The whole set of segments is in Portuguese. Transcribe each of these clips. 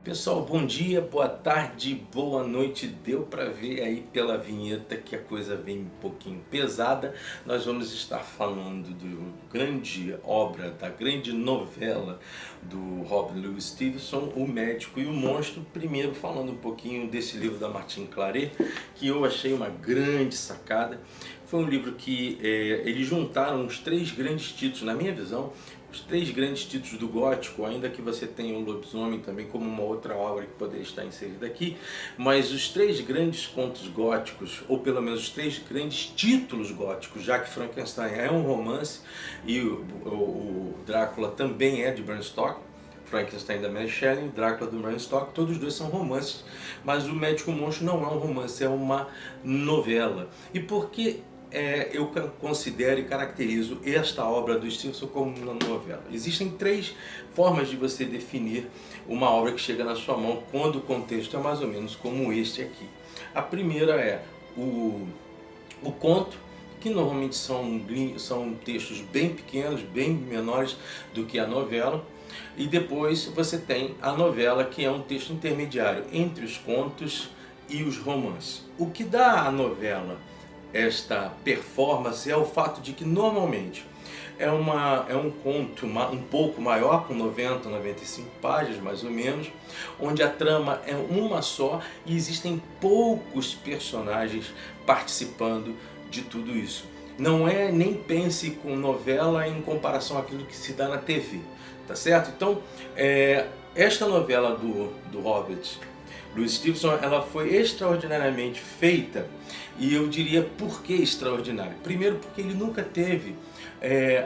Pessoal, bom dia, boa tarde, boa noite. Deu para ver aí pela vinheta que a coisa vem um pouquinho pesada. Nós vamos estar falando do grande obra, da grande novela do Robert Louis Stevenson, O Médico e o Monstro. Primeiro falando um pouquinho desse livro da Martine Claret, que eu achei uma grande sacada. Foi um livro que eles juntaram os três grandes títulos, na minha visão, os três grandes títulos do gótico, ainda que você tenha o Lobisomem também como uma outra obra que poderia estar inserida aqui, mas os três grandes contos góticos, ou pelo menos os três grandes títulos góticos, já que Frankenstein é um romance e o Drácula também é de Bram Stoker, Frankenstein da Mary Shelley, Drácula do Bram Stoker, todos os dois são romances, mas o Médico Monstro não é um romance, é uma novela. E por que eu considero e caracterizo esta obra do Stevenson como uma novela? Existem três formas de você definir uma obra que chega na sua mão quando o contexto é mais ou menos como este aqui. A primeira é o conto, que normalmente são textos bem pequenos, bem menores do que a novela. E depois você tem a novela, que é um texto intermediário entre os contos e os romances. O que dá à novela esta performance é o fato de que normalmente é um conto um pouco maior, com 90, 95 páginas mais ou menos, onde a trama é uma só e existem poucos personagens participando de tudo isso. Não é, nem pense com novela em comparação àquilo que se dá na TV, tá certo? Então, esta novela do Robert Louis Stevenson, ela foi extraordinariamente feita, e eu diria por que extraordinário. Primeiro, porque ele nunca teve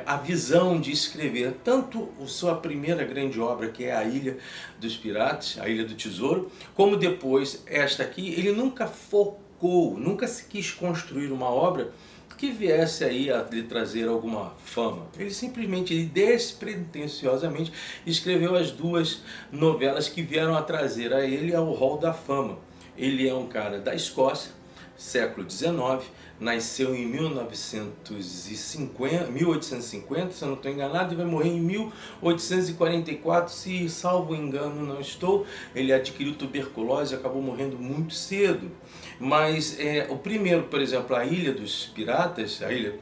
a visão de escrever tanto a sua primeira grande obra, que é A Ilha dos Piratas, A Ilha do Tesouro, como depois esta aqui. Ele nunca focou, nunca se quis construir uma obra que viesse aí a lhe trazer alguma fama. Ele simplesmente, despretensiosamente, escreveu as duas novelas que vieram a trazer a ele ao hall da fama. Ele é um cara da Escócia, século XIX, nasceu em 1850, se eu não estou enganado, e vai morrer em 1844, se salvo engano não estou. Ele adquiriu tuberculose e acabou morrendo muito cedo. Mas o primeiro, por exemplo, A Ilha dos Piratas, a Ilha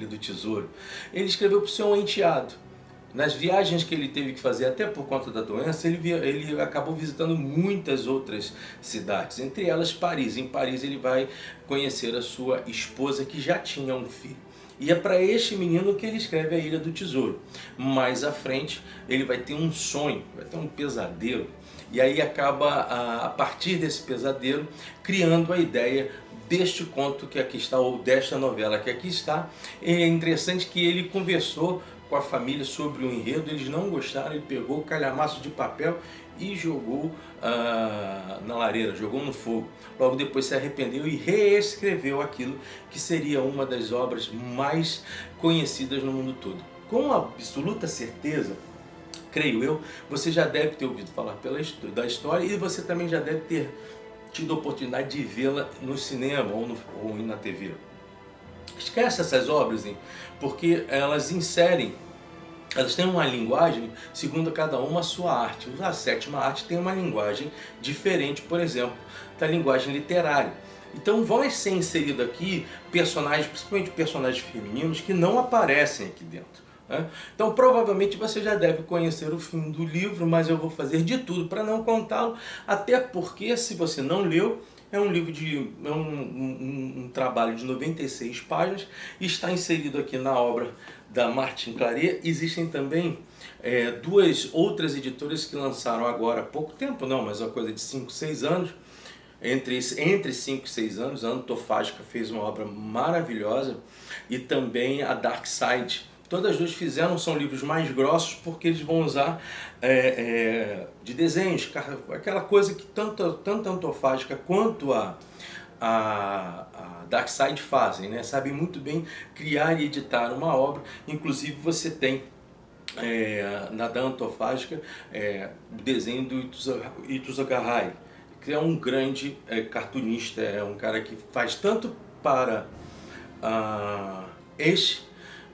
do Tesouro, ele escreveu para o seu enteado. Nas viagens que ele teve que fazer, até por conta da doença, ele acabou visitando muitas outras cidades, entre elas Paris. Em Paris ele vai conhecer a sua esposa, que já tinha um filho. E é para este menino que ele escreve A Ilha do Tesouro. Mais à frente ele vai ter um sonho, vai ter um pesadelo, e aí acaba, a partir desse pesadelo, criando a ideia deste conto que aqui está, ou desta novela que aqui está. É interessante que ele conversou com a família sobre o enredo, eles não gostaram, ele pegou o calhamaço de papel e jogou na lareira, jogou no fogo. Logo depois se arrependeu e reescreveu aquilo que seria uma das obras mais conhecidas no mundo todo. Com absoluta certeza, creio eu, você já deve ter ouvido falar da história, e você também já deve ter tido a oportunidade de vê-la no cinema ou na TV. Esquece essas obras, hein? Porque elas têm uma linguagem, segundo cada uma a sua arte. A sétima arte tem uma linguagem diferente, por exemplo, da linguagem literária. Então vai ser inserido aqui personagens, principalmente personagens femininos, que não aparecem aqui dentro. Então provavelmente você já deve conhecer o fim do livro, mas eu vou fazer de tudo para não contá-lo, até porque, se você não leu, é um livro um trabalho de 96 páginas, e está inserido aqui na obra da Martine Claret. Existem também duas outras editoras que lançaram agora há pouco tempo, não, mas uma coisa de 5, 6 anos, entre 5 e 6 anos, a Antofágica fez uma obra maravilhosa, e também a Dark Side. Todas as duas fizeram, são livros mais grossos, porque eles vão usar de desenhos, aquela coisa que tanto a Antofágica quanto a Dark Side fazem, né? Sabem muito bem criar e editar uma obra. Inclusive você tem na da Antofágica o desenho do Ituzaga, que é um grande cartunista, é um cara que faz tanto para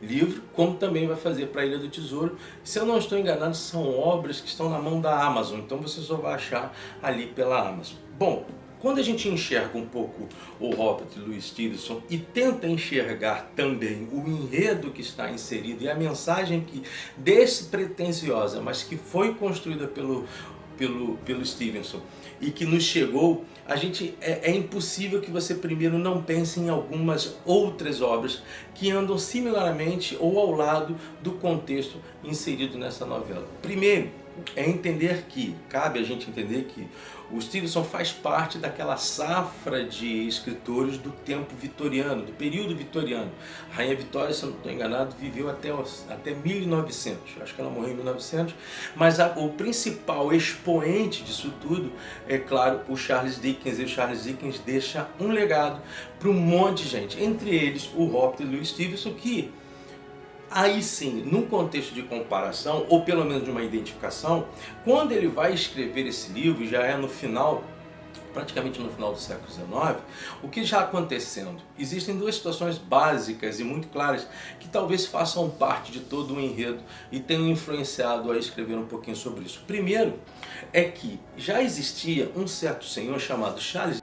livro, como também vai fazer para a Ilha do Tesouro. Se eu não estou enganado, são obras que estão na mão da Amazon, então você só vai achar ali pela Amazon. Bom, quando a gente enxerga um pouco o Robert Louis Stevenson e tenta enxergar também o enredo que está inserido e a mensagem que despretensiosa, mas que foi construída pelo Stevenson e que nos chegou, é impossível que você primeiro não pense em algumas outras obras que andam similarmente ou ao lado do contexto inserido nessa novela. Primeiro, cabe a gente entender que o Stevenson faz parte daquela safra de escritores do tempo vitoriano, do período vitoriano. A Rainha Vitória, se eu não estou enganado, viveu até 1900, acho que ela morreu em 1900, mas o principal expoente disso tudo é, claro, o Charles Dickens, e o Charles Dickens deixa um legado para um monte de gente, entre eles o Robert Louis Stevenson, que aí sim, num contexto de comparação, ou pelo menos de uma identificação, quando ele vai escrever esse livro, já é no final, praticamente no final do século XIX, o que já acontecendo? Existem duas situações básicas e muito claras que talvez façam parte de todo o enredo e tenham influenciado a escrever um pouquinho sobre isso. Primeiro, é que já existia um certo senhor chamado Charles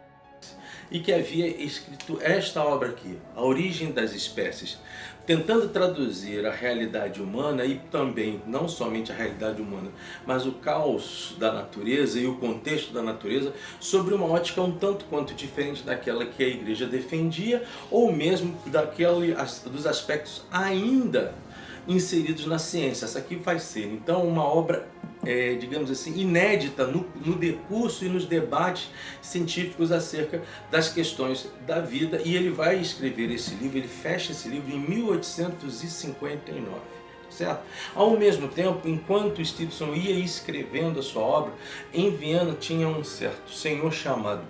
e que havia escrito esta obra aqui, A Origem das Espécies, tentando traduzir a realidade humana e também, não somente a realidade humana, mas o caos da natureza e o contexto da natureza sobre uma ótica um tanto quanto diferente daquela que a igreja defendia, ou mesmo dos aspectos ainda inseridos na ciência. Essa aqui vai ser, então, uma obra, digamos assim, inédita no decurso e nos debates científicos acerca das questões da vida, e ele vai escrever esse livro, ele fecha esse livro em 1859. Certo? Ao mesmo tempo, enquanto Stevenson ia escrevendo a sua obra, em Viena tinha um certo senhor chamado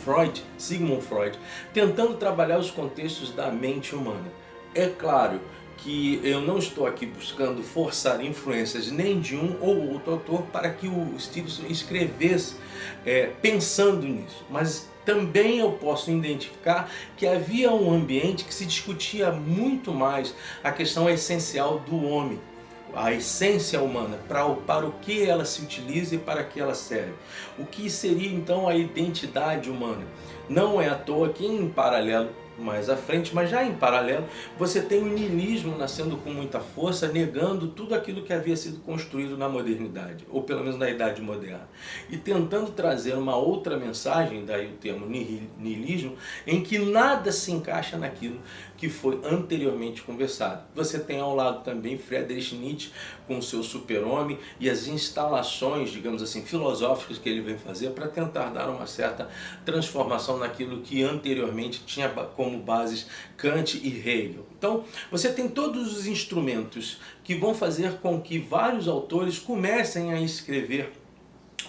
Freud, Sigmund Freud, tentando trabalhar os contextos da mente humana. É claro que eu não estou aqui buscando forçar influências nem de um ou outro autor para que o Stevenson escrevesse pensando nisso, mas também eu posso identificar que havia um ambiente que se discutia muito mais a questão essencial do homem, a essência humana, para o que ela se utiliza e para que ela serve. O que seria então a identidade humana? Não é à toa que em paralelo, mais à frente, mas já em paralelo, você tem o niilismo nascendo com muita força, negando tudo aquilo que havia sido construído na modernidade, ou pelo menos na Idade Moderna, e tentando trazer uma outra mensagem, daí o termo niilismo, em que nada se encaixa naquilo que foi anteriormente conversado. Você tem ao lado também Friedrich Nietzsche com o seu super-homem e as instalações, digamos assim, filosóficas que ele vem fazer para tentar dar uma certa transformação naquilo que anteriormente tinha como bases Kant e Hegel. Então, você tem todos os instrumentos que vão fazer com que vários autores comecem a escrever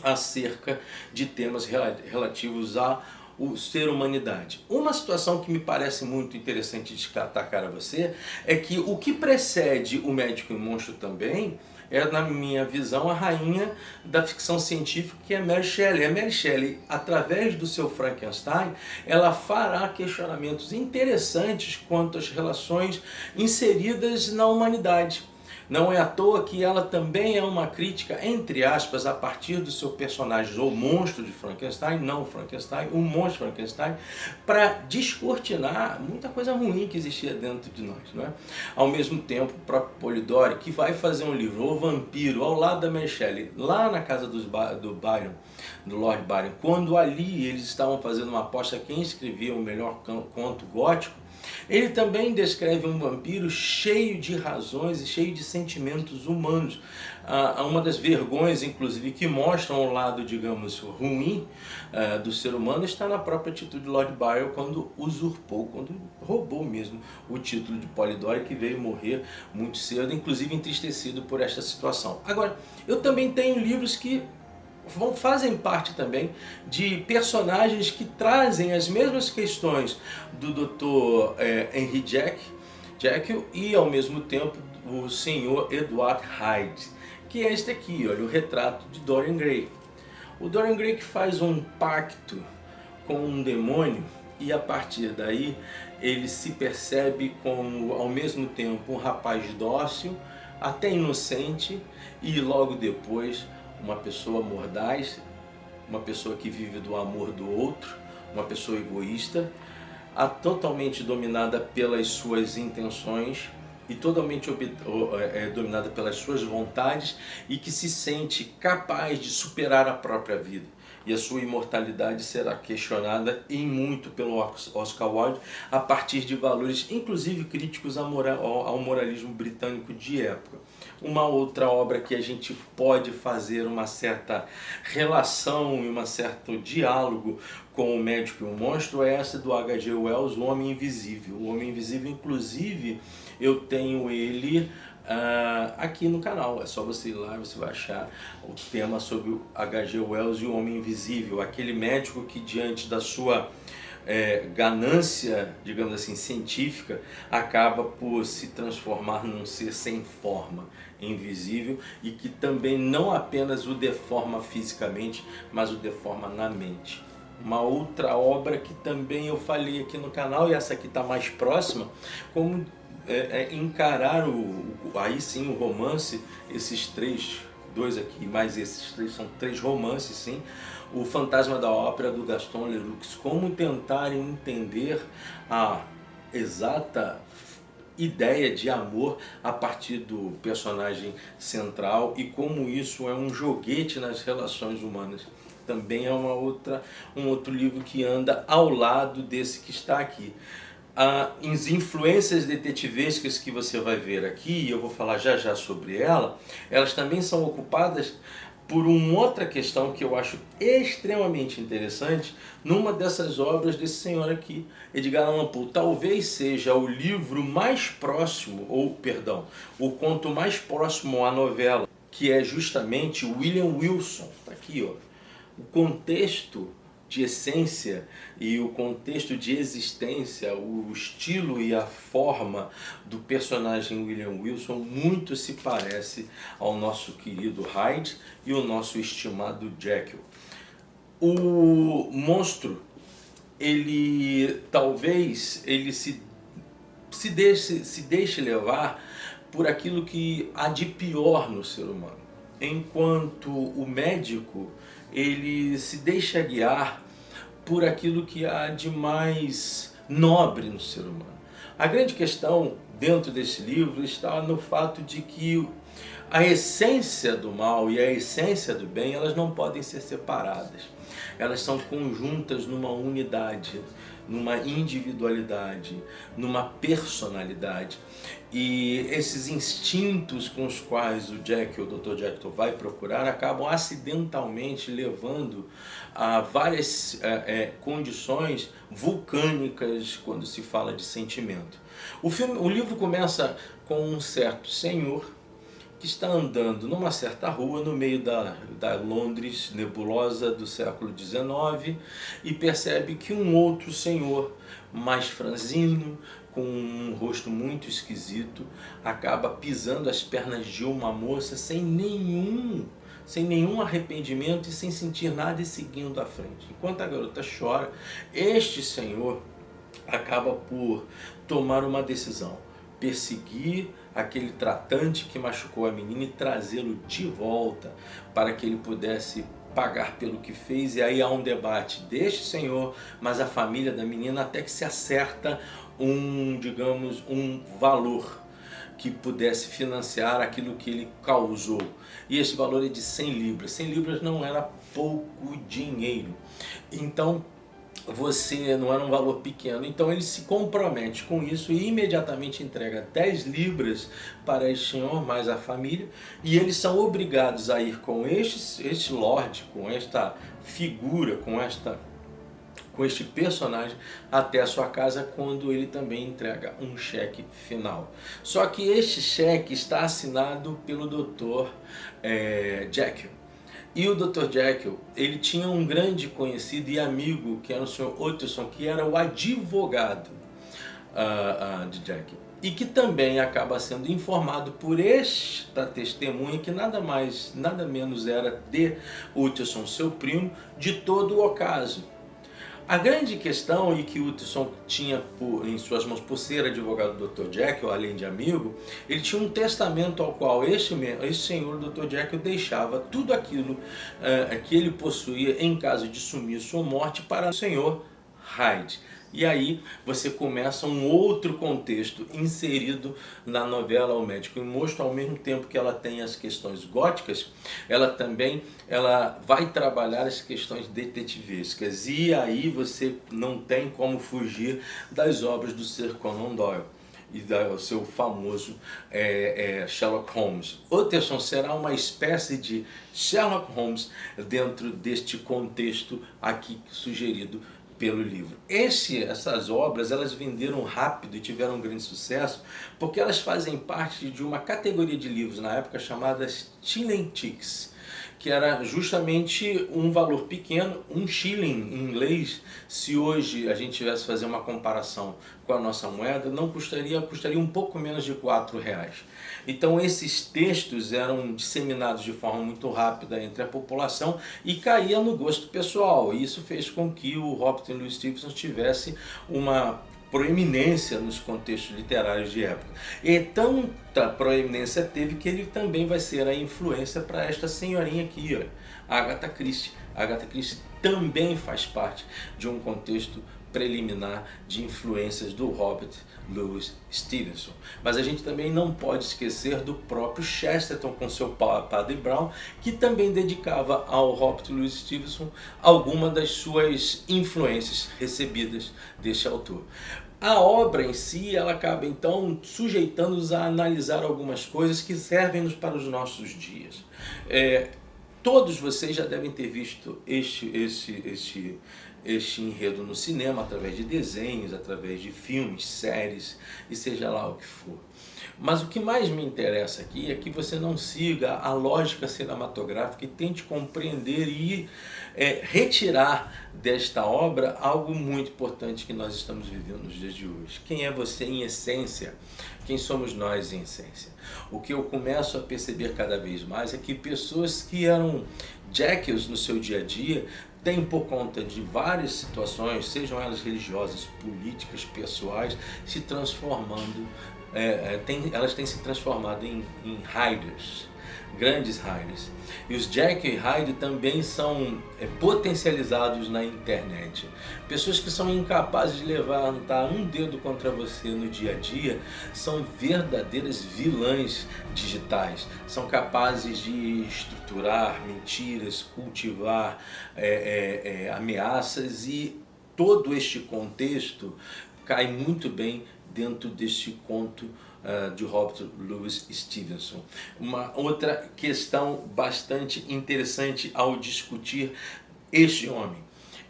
acerca de temas relativos a o ser humanidade. Uma situação que me parece muito interessante de destacar a você é que o que precede O Médico e o Monstro também é, na minha visão, a rainha da ficção científica, que é Mary Shelley. A Mary Shelley, através do seu Frankenstein, ela fará questionamentos interessantes quanto às relações inseridas na humanidade. Não é à toa que ela também é uma crítica, entre aspas, a partir do seu personagem, o monstro de Frankenstein, não o Frankenstein, o monstro Frankenstein, para descortinar muita coisa ruim que existia dentro de nós. Não é? Ao mesmo tempo, o próprio Polidori, que vai fazer um livro, O Vampiro, ao lado da Mary Shelley, lá na casa do Byron, do Lord Byron, quando ali eles estavam fazendo uma aposta quem escrevia o melhor conto gótico, ele também descreve um vampiro cheio de razões e cheio de sentimentos humanos. Uma das vergonhas, inclusive, que mostram o lado, digamos, ruim do ser humano está na própria atitude de Lord Byron quando usurpou, quando roubou mesmo o título de Polidori, que veio morrer muito cedo, inclusive entristecido por esta situação. Agora, eu também tenho livros que fazem parte também de personagens que trazem as mesmas questões do Dr. Henry Jekyll e ao mesmo tempo o Sr. Edward Hyde, que é este aqui, olha, o retrato de Dorian Gray. O Dorian Gray que faz um pacto com um demônio e a partir daí ele se percebe como, ao mesmo tempo, um rapaz dócil, até inocente, e logo depois uma pessoa mordaz, uma pessoa que vive do amor do outro, uma pessoa egoísta, totalmente dominada pelas suas intenções e totalmente dominada pelas suas vontades, e que se sente capaz de superar a própria vida. E a sua imortalidade será questionada em muito pelo Oscar Wilde, a partir de valores inclusive críticos ao moralismo britânico de época. Uma outra obra que a gente pode fazer uma certa relação e um certo diálogo com o médico e o monstro é essa do H.G. Wells, O Homem Invisível. O Homem Invisível, inclusive, eu tenho ele aqui no canal. É só você ir lá e você vai achar o tema sobre o H.G. Wells e o Homem Invisível. Aquele médico que, diante da sua ganância, digamos assim, científica, acaba por se transformar num ser sem forma, invisível, e que também não apenas o deforma fisicamente, mas o deforma na mente. Uma outra obra que também eu falei aqui no canal, e essa aqui está mais próxima, como encarar aí sim o romance, esses dois aqui, mais esses três, são 3 romances sim, O Fantasma da Ópera, do Gaston Leroux, como tentar entender a exata ideia de amor a partir do personagem central e como isso é um joguete nas relações humanas. Também é um outro livro que anda ao lado desse que está aqui. As influências detetivescas que você vai ver aqui, e eu vou falar já já sobre elas também são ocupadas por uma outra questão que eu acho extremamente interessante numa dessas obras desse senhor aqui, Edgar Allan Poe. Talvez seja o livro mais próximo, ou perdão, o conto mais próximo à novela, que é justamente William Wilson. Está aqui, ó. O contexto de essência e o contexto de existência, o estilo e a forma do personagem William Wilson muito se parece ao nosso querido Hyde e o nosso estimado Jekyll. O monstro, talvez ele se deixe levar por aquilo que há de pior no ser humano, enquanto o médico ele se deixa guiar por aquilo que há de mais nobre no ser humano. A grande questão dentro desse livro está no fato de que a essência do mal e a essência do bem, elas não podem ser separadas. Elas são conjuntas numa unidade, numa individualidade, numa personalidade. E esses instintos com os quais o Jekyll, o Dr. Jekyll vai procurar, acabam acidentalmente levando a várias condições vulcânicas quando se fala de sentimento. O livro começa com um certo senhor que está andando numa certa rua no meio da Londres nebulosa do século XIX e percebe que um outro senhor, mais franzino, com um rosto muito esquisito, acaba pisando as pernas de uma moça sem nenhum arrependimento e sem sentir nada e seguindo à frente. Enquanto a garota chora, este senhor acaba por tomar uma decisão: perseguir aquele tratante que machucou a menina e trazê-lo de volta para que ele pudesse pagar pelo que fez. E aí há um debate deste senhor, mas a família da menina, até que se acerta um valor que pudesse financiar aquilo que ele causou. E esse valor é de 100 libras. 100 libras não era pouco dinheiro. Então, não era um valor pequeno, então ele se compromete com isso e imediatamente entrega 10 libras para este senhor, mais a família, e eles são obrigados a ir com este lord, com esta figura, com este personagem até a sua casa, quando ele também entrega um cheque final. Só que este cheque está assinado pelo Dr. Jekyll. E o Dr. Jekyll, ele tinha um grande conhecido e amigo, que era o Sr. Utterson, que era o advogado de Jekyll. E que também acaba sendo informado por esta testemunha, que nada mais, nada menos era de Utterson, seu primo, de todo o ocaso. A grande questão, e que o Utterson tinha em suas mãos por ser advogado do Dr. Jekyll, além de amigo, ele tinha um testamento ao qual esse senhor, Dr. Jekyll, deixava tudo aquilo que ele possuía em caso de sumiço ou morte para o senhor Hyde. E aí você começa um outro contexto inserido na novela O Médico em Monstro. Ao mesmo tempo que ela tem as questões góticas, ela vai trabalhar as questões detetivescas. E aí você não tem como fugir das obras do Sir Conan Doyle e do seu famoso Sherlock Holmes. Utterson será uma espécie de Sherlock Holmes dentro deste contexto aqui sugerido pelo livro. Essas obras, elas venderam rápido e tiveram um grande sucesso porque elas fazem parte de uma categoria de livros na época chamada Shillings, que era justamente um valor pequeno, um shilling em inglês. Se hoje a gente tivesse fazer uma comparação com a nossa moeda, custaria um pouco menos de R$4. Então esses textos eram disseminados de forma muito rápida entre a população e caía no gosto pessoal. Isso fez com que o Robert Louis Stevenson tivesse uma proeminência nos contextos literários de época. E tanta proeminência teve que ele também vai ser a influência para esta senhorinha aqui, ó, Agatha Christie. Agatha Christie também faz parte de um contexto preliminar de influências do Robert Louis Stevenson. Mas a gente também não pode esquecer do próprio Chesterton com seu Padre Brown, que também dedicava ao Robert Louis Stevenson alguma das suas influências recebidas deste autor. A obra em si, ela acaba então sujeitando-nos a analisar algumas coisas que servem-nos para os nossos dias. Todos vocês já devem ter visto este enredo no cinema, através de desenhos, através de filmes, séries, e seja lá o que for. Mas o que mais me interessa aqui é que você não siga a lógica cinematográfica e tente compreender e retirar desta obra algo muito importante que nós estamos vivendo nos dias de hoje. Quem é você em essência? Quem somos nós em essência? O que eu começo a perceber cada vez mais é que pessoas que eram Jekylls no seu dia a dia têm, por conta de várias situações, sejam elas religiosas, políticas, pessoais, se transformando, elas têm se transformado em Hyders, grandes Hyders. E os Jekyll e Hyde também são potencializados na internet. Pessoas que são incapazes de levantar um dedo contra você no dia a dia são verdadeiras vilãs digitais. São capazes de estruturar mentiras, cultivar ameaças, e todo este contexto cai muito bem dentro deste conto de Robert Louis Stevenson. Uma outra questão bastante interessante ao discutir este homem: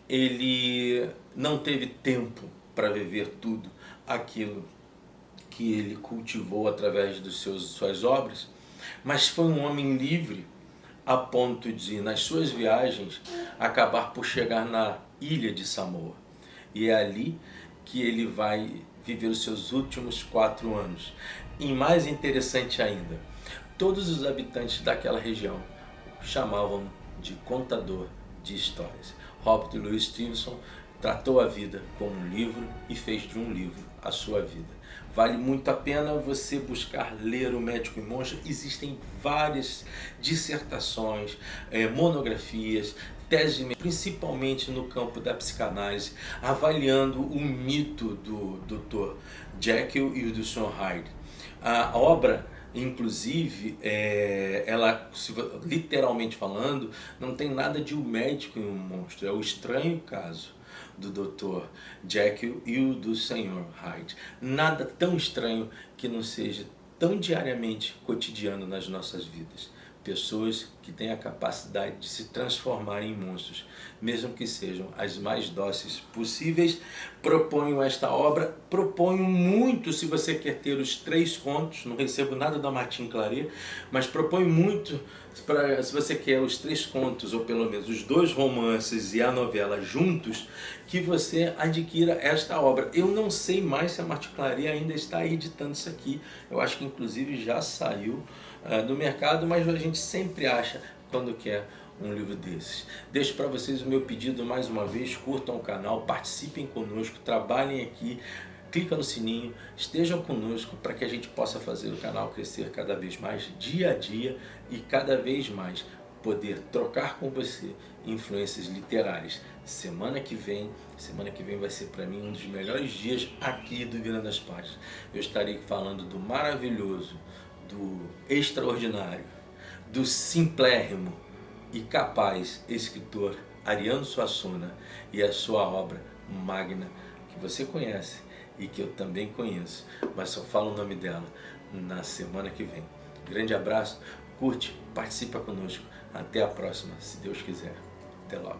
ele não teve tempo para viver tudo aquilo que ele cultivou através das suas obras, mas foi um homem livre a ponto de, nas suas viagens, acabar por chegar na ilha de Samoa. E é ali que ele vai viver os seus últimos 4 anos. E mais interessante ainda, todos os habitantes daquela região chamavam de contador de histórias. Robert Louis Stevenson tratou a vida como um livro e fez de um livro a sua vida. Vale muito a pena você buscar ler O Médico em Monstro. Existem várias dissertações, monografias, teses, principalmente no campo da psicanálise, avaliando o mito do Dr. Jekyll e o do Sr. Hyde. A obra, inclusive, ela, literalmente falando, não tem nada de O Médico em um Monstro, é o estranho caso do Dr. Jekyll e o do Sr. Hyde. Nada tão estranho que não seja tão diariamente cotidiano nas nossas vidas. Pessoas que têm a capacidade de se transformar em monstros, mesmo que sejam as mais dóceis possíveis. Proponho esta obra, proponho muito, se você quer ter os 3 contos, não recebo nada da Martin Claret, mas proponho muito, se você quer os 3 contos, ou pelo menos os 2 romances e a novela juntos, que você adquira esta obra. Eu não sei mais se a Martin Claret ainda está editando isso aqui, eu acho que inclusive já saiu do mercado, mas a gente sempre acha, quando quer um livro desses. Deixo para vocês o meu pedido mais uma vez, curtam o canal, participem conosco, trabalhem aqui, clica no sininho, estejam conosco para que a gente possa fazer o canal crescer cada vez mais, dia a dia, e cada vez mais poder trocar com você influências literárias. Semana que vem vai ser para mim um dos melhores dias aqui do Virando as Páginas. Eu estarei falando do maravilhoso, do extraordinário, do simplérrimo e capaz escritor Ariano Suassuna e a sua obra magna, que você conhece e que eu também conheço, mas só falo o nome dela na semana que vem. Grande abraço, curte, participa conosco. Até a próxima, se Deus quiser. Até logo.